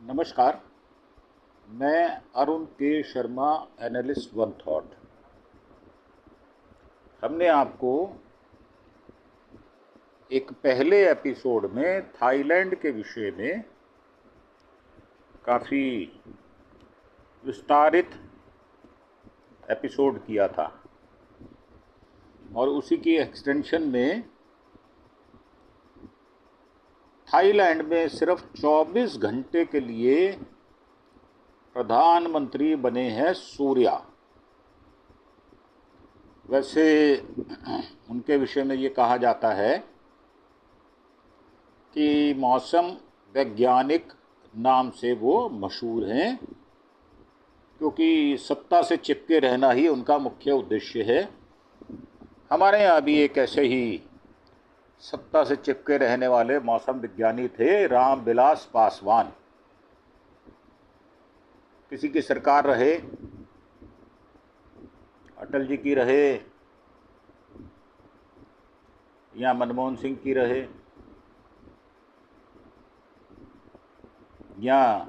नमस्कार। मैं अरुण के शर्मा, एनालिस्ट वन थॉट। हमने आपको एक पहले एपिसोड में थाईलैंड के विषय में काफ़ी विस्तारित एपिसोड किया था और उसी की एक्सटेंशन में थाईलैंड में सिर्फ 24 घंटे के लिए प्रधानमंत्री बने हैं सूर्या। वैसे उनके विषय में ये कहा जाता है कि मौसम वैज्ञानिक नाम से वो मशहूर हैं, क्योंकि सत्ता से चिपके रहना ही उनका मुख्य उद्देश्य है। हमारे यहाँ भी एक ऐसे ही सत्ता से चिपके रहने वाले मौसम विज्ञानी थे, रामविलास पासवान। किसी की सरकार रहे, अटल जी की रहे या मनमोहन सिंह की रहे या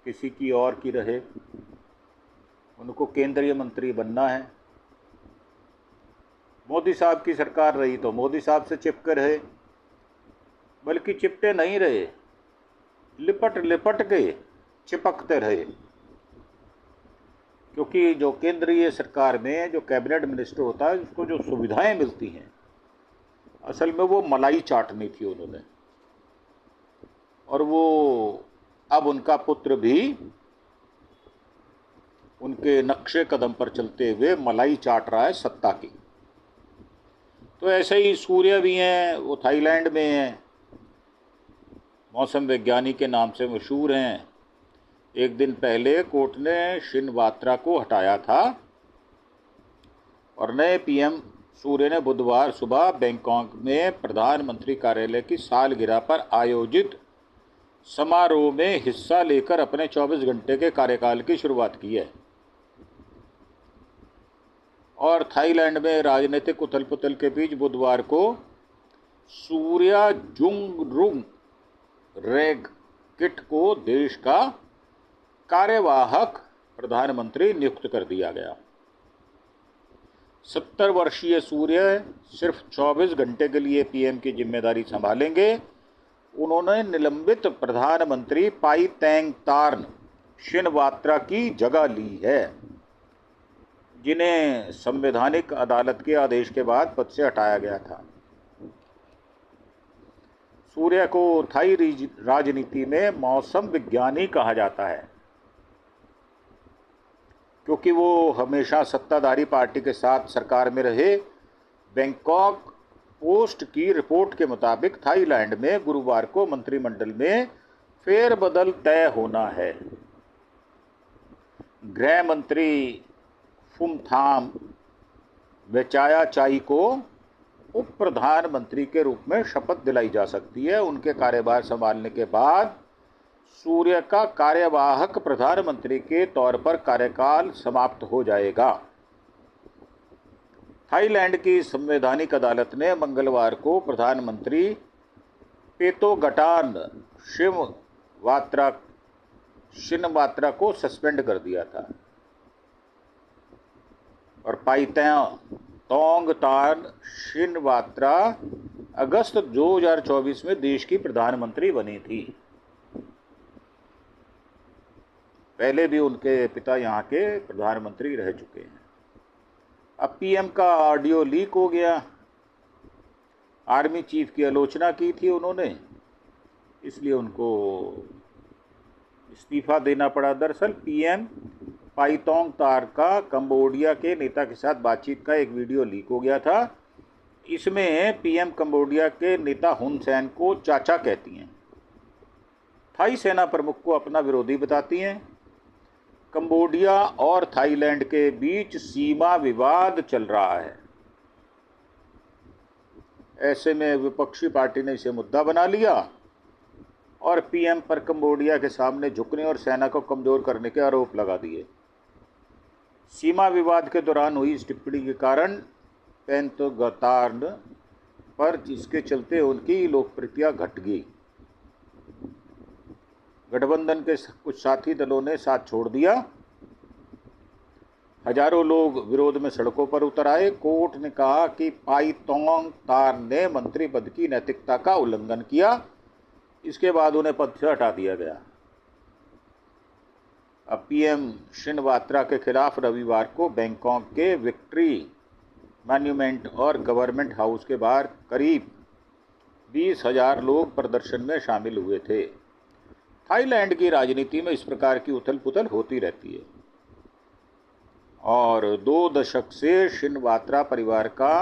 किसी की और की रहे, उनको केंद्रीय मंत्री बनना है। मोदी साहब की सरकार रही तो मोदी साहब से चिपके रहे, बल्कि चिपटे नहीं रहे, लिपट लिपट के चिपकते रहे। क्योंकि जो केंद्रीय सरकार में जो कैबिनेट मिनिस्टर होता है, उसको जो सुविधाएं मिलती हैं, असल में वो मलाई चाटनी थी उन्होंने। और वो अब उनका पुत्र भी उनके नक्शे कदम पर चलते हुए मलाई चाट रहा है सत्ता की। तो ऐसे ही सूर्य भी हैं, वो थाईलैंड में हैं, मौसम वैज्ञानिक के नाम से मशहूर हैं। एक दिन पहले कोर्ट ने शिनवात्रा को हटाया था और नए पीएम सूर्य ने बुधवार सुबह बैंकॉक में प्रधानमंत्री कार्यालय की सालगिरह पर आयोजित समारोह में हिस्सा लेकर अपने 24 घंटे के कार्यकाल की शुरुआत की है। और थाईलैंड में राजनीतिक उथल पुथल के बीच बुधवार को सूर्या जुंगरुंग रेंगकिट को देश का कार्यवाहक प्रधानमंत्री नियुक्त कर दिया गया। 70 वर्षीय सूर्य सिर्फ 24 घंटे के लिए पीएम की जिम्मेदारी संभालेंगे। उन्होंने निलंबित प्रधानमंत्री पाइतैंगतार्न शिनवात्रा की जगह ली है, जिन्हें संवैधानिक अदालत के आदेश के बाद पद से हटाया गया था। सूर्य को थाई राजनीति में मौसम विज्ञानी कहा जाता है, क्योंकि वो हमेशा सत्ताधारी पार्टी के साथ सरकार में रहे। बैंकॉक पोस्ट की रिपोर्ट के मुताबिक थाईलैंड में गुरुवार को मंत्रिमंडल में फेरबदल तय होना है। गृह मंत्री फुमथाम वेचायाचाई को उप प्रधानमंत्री के रूप में शपथ दिलाई जा सकती है। उनके कार्यभार संभालने के बाद सूर्य का कार्यवाहक प्रधानमंत्री के तौर पर कार्यकाल समाप्त हो जाएगा। थाईलैंड की संवैधानिक अदालत ने मंगलवार को प्रधानमंत्री पेतोगटान शिनवात्रा को सस्पेंड कर दिया था और पाइतैंगतार्न शिनवात्रा अगस्त 2024 में देश की प्रधानमंत्री बनी थी। पहले भी उनके पिता यहाँ के प्रधानमंत्री रह चुके हैं। अब पीएम का ऑडियो लीक हो गया। आर्मी चीफ की आलोचना की थी उन्होंने, इसलिए उनको इस्तीफा देना पड़ा। दरअसल पीएम पाइतैंगतार्न का कंबोडिया के नेता के साथ बातचीत का एक वीडियो लीक हो गया था। इसमें पीएम कंबोडिया के नेता हुन सेन को चाचा कहती हैं। थाई सेना प्रमुख को अपना विरोधी बताती हैं। कंबोडिया और थाईलैंड के बीच सीमा विवाद चल रहा है। ऐसे में विपक्षी पार्टी ने इसे मुद्दा बना लिया और पीएम पर कंबोडिया के सामने झुकने और सेना को कमजोर करने के आरोप लगा दिए। सीमा विवाद के दौरान हुई इस टिप्पणी के कारण पेंतोगतार्न पर जिसके चलते उनकी लोकप्रियता घट गई। गठबंधन के कुछ साथी दलों ने साथ छोड़ दिया। हजारों लोग विरोध में सड़कों पर उतर आए। कोर्ट ने कहा कि पाईतोंग तार ने मंत्री पद की नैतिकता का उल्लंघन किया। इसके बाद उन्हें पद से हटा दिया गया। अब पीएम शिनवात्रा के खिलाफ रविवार को बैंकॉक के विक्ट्री मॉन्यूमेंट और गवर्नमेंट हाउस के बाहर करीब 20,000 लोग प्रदर्शन में शामिल हुए थे। थाईलैंड की राजनीति में इस प्रकार की उथल पुथल होती रहती है और 2 दशक से शिनवात्रा परिवार का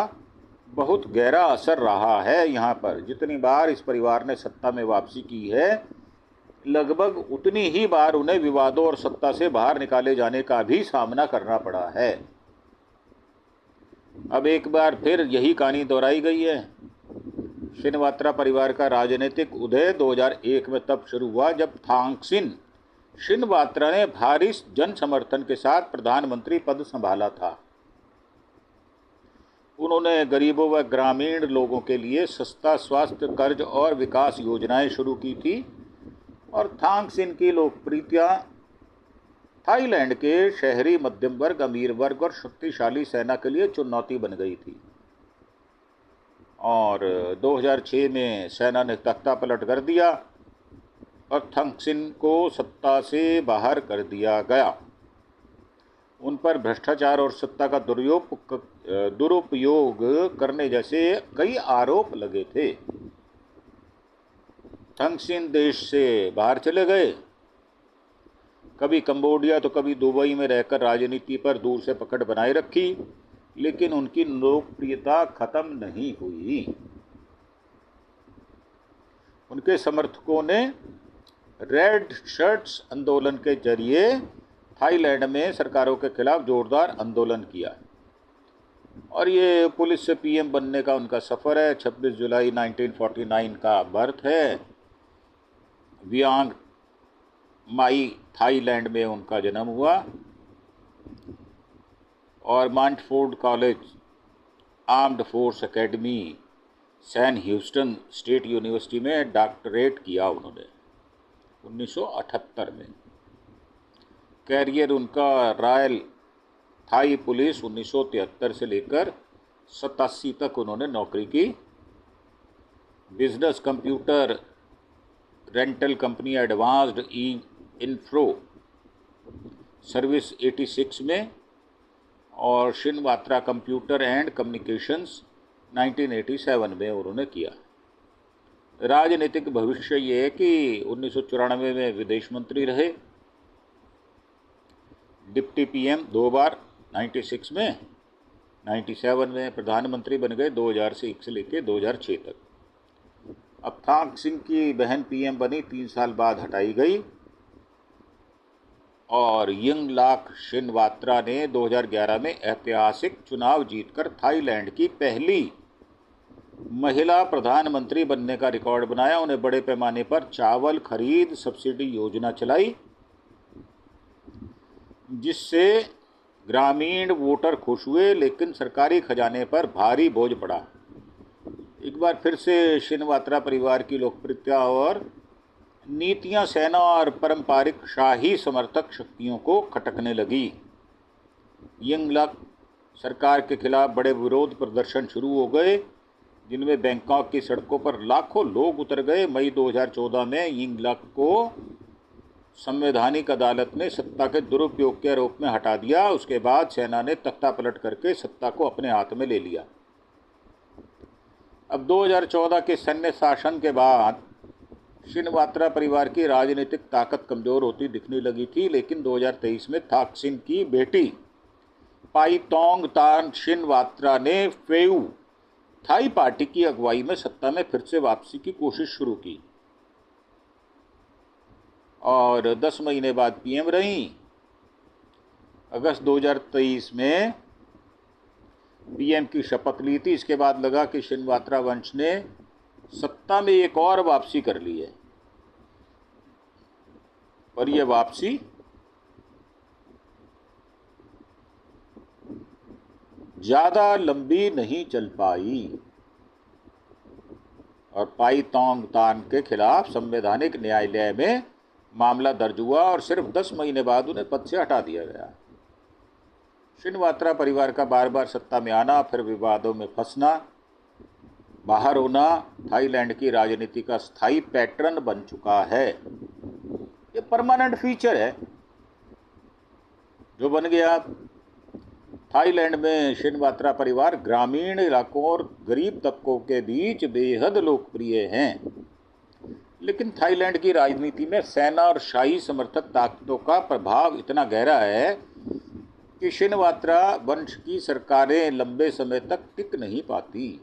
बहुत गहरा असर रहा है यहाँ पर। जितनी बार इस परिवार ने सत्ता में वापसी की है, लगभग उतनी ही बार उन्हें विवादों और सत्ता से बाहर निकाले जाने का भी सामना करना पड़ा है। अब एक बार फिर यही कहानी दोहराई गई है। शिनवात्रा परिवार का राजनीतिक उदय 2001 में तब शुरू हुआ जब थांगसिन शिनवात्रा ने भारी जन समर्थन के साथ प्रधानमंत्री पद संभाला था। उन्होंने गरीबों व ग्रामीण लोगों के लिए सस्ता स्वास्थ्य, कर्ज और विकास योजनाएं शुरू की थी और थांगसिन की लोकप्रियता थाईलैंड के शहरी मध्यम वर्ग, अमीर वर्ग और शक्तिशाली सेना के लिए चुनौती बन गई थी। और 2006 में सेना ने तख्ता पलट कर दिया और थांगसिन को सत्ता से बाहर कर दिया गया। उन पर भ्रष्टाचार और सत्ता का दुरुपयोग करने जैसे कई आरोप लगे थे। थांगसिन देश से बाहर चले गए, कभी कंबोडिया तो कभी दुबई में रहकर राजनीति पर दूर से पकड़ बनाए रखी, लेकिन उनकी लोकप्रियता खत्म नहीं हुई। उनके समर्थकों ने रेड शर्ट्स आंदोलन के जरिए थाईलैंड में सरकारों के खिलाफ जोरदार आंदोलन किया और ये पुलिस से पीएम बनने का उनका सफ़र है। 26 जुलाई 1949 का बर्थ है। वियांग माई थाईलैंड में उनका जन्म हुआ और Montfort College, Armed Force Academy, Sam Houston State University में डॉक्टरेट किया उन्होंने 1978 में। कैरियर उनका रॉयल थाई पुलिस 1973 से लेकर 87 तक उन्होंने नौकरी की। Business computer rental company Advanced Info Service 86 में और शिनवात्रा कंप्यूटर एंड कम्युनिकेशंस 1987 में उन्होंने किया। राजनीतिक भविष्य ये है कि 1994 में विदेश मंत्री रहे, डिप्टी पीएम 2 बार 96 में, 97 में प्रधानमंत्री बन गए 2001 से लेकर 2006 तक। अब थांगसिन की बहन पीएम बनी, 3 साल बाद हटाई गई और यिंगलाक शिनवात्रा ने 2011 में ऐतिहासिक चुनाव जीतकर थाईलैंड की पहली महिला प्रधानमंत्री बनने का रिकॉर्ड बनाया। उन्हें बड़े पैमाने पर चावल खरीद सब्सिडी योजना चलाई, जिससे ग्रामीण वोटर खुश हुए, लेकिन सरकारी खजाने पर भारी बोझ पड़ा। एक बार फिर से शिनवात्रा परिवार की लोकप्रियता और नीतियां सेना और पारंपरिक शाही समर्थक शक्तियों को खटकने लगी। यिंगलक सरकार के खिलाफ बड़े विरोध प्रदर्शन शुरू हो गए, जिनमें बैंकॉक की सड़कों पर लाखों लोग उतर गए। मई 2014 में यिंगलक को संवैधानिक अदालत ने सत्ता के दुरुपयोग के आरोप में हटा दिया। उसके बाद सेना ने तख्ता पलट करके सत्ता को अपने हाथ में ले लिया। अब 2014 के सैन्य शासन के बाद शिनवात्रा परिवार की राजनीतिक ताकत कमज़ोर होती दिखने लगी थी, लेकिन 2023 में थांगसिन की बेटी पाईतोंग तान शिनवात्रा ने फेयू थाई पार्टी की अगुवाई में सत्ता में फिर से वापसी की कोशिश शुरू की और 10 महीने बाद पीएम रहीं। अगस्त 2023 में पीएम की शपथ ली थी। इसके बाद लगा कि शिनवात्रा वंश ने सत्ता में एक और वापसी कर ली है, और यह वापसी ज़्यादा लंबी नहीं चल पाई। और पाईतोंग तान के खिलाफ संवैधानिक न्यायालय में मामला दर्ज हुआ और सिर्फ 10 महीने बाद उन्हें पद से हटा दिया गया। शिनवात्रा परिवार का बार बार सत्ता में आना, फिर विवादों में फंसना, बाहर होना थाईलैंड की राजनीति का स्थायी पैटर्न बन चुका है। ये परमानेंट फीचर है जो बन गया। थाईलैंड में शिनवात्रा परिवार ग्रामीण इलाकों और गरीब तबकों के बीच बेहद लोकप्रिय हैं, लेकिन थाईलैंड की राजनीति में सेना और शाही समर्थक ताकतों का प्रभाव इतना गहरा है कि शिनवात्रा वंश की सरकारें लंबे समय तक टिक नहीं पाती।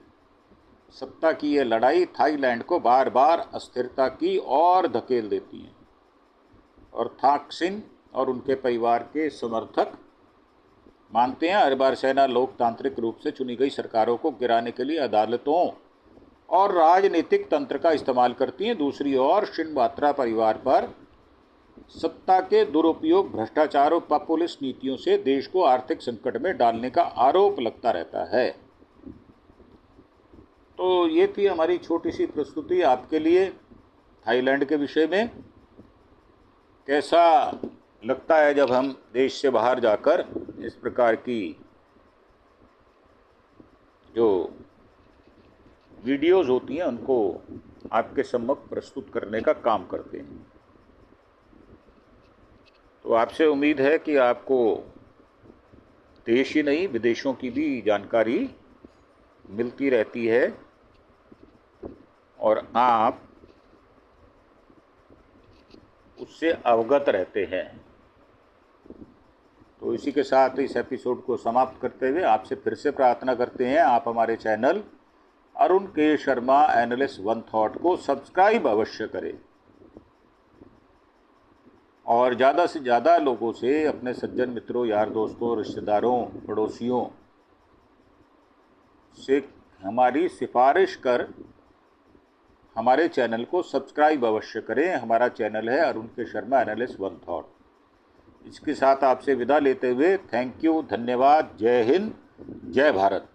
सत्ता की यह लड़ाई थाईलैंड को बार बार अस्थिरता की ओर धकेल देती है और थाकसिन और उनके परिवार के समर्थक मानते हैं हर बार सेना लोकतांत्रिक रूप से चुनी गई सरकारों को गिराने के लिए अदालतों और राजनीतिक तंत्र का इस्तेमाल करती हैं। दूसरी ओर शिनवात्रा परिवार पर सत्ता के दुरुपयोग, भ्रष्टाचार और पॉपुलिस्ट नीतियों से देश को आर्थिक संकट में डालने का आरोप लगता रहता है। तो ये थी हमारी छोटी सी प्रस्तुति आपके लिए थाईलैंड के विषय में। कैसा लगता है जब हम देश से बाहर जाकर इस प्रकार की जो वीडियोस होती हैं उनको आपके सम्मुख प्रस्तुत करने का काम करते हैं। तो आपसे उम्मीद है कि आपको देश ही नहीं विदेशों की भी जानकारी मिलती रहती है और आप उससे अवगत रहते हैं। तो इसी के साथ इस एपिसोड को समाप्त करते हुए आपसे फिर से प्रार्थना करते हैं आप हमारे चैनल अरुण के शर्मा एनालिस्ट वन थॉट को सब्सक्राइब अवश्य करें और ज़्यादा से ज़्यादा लोगों से, अपने सज्जन मित्रों, यार दोस्तों, रिश्तेदारों, पड़ोसियों से हमारी सिफारिश कर हमारे चैनल को सब्सक्राइब अवश्य करें। हमारा चैनल है अरुण के शर्मा एनालिस्ट वन थॉट। इसके साथ आपसे विदा लेते हुए थैंक यू, धन्यवाद, जय हिंद, जय भारत।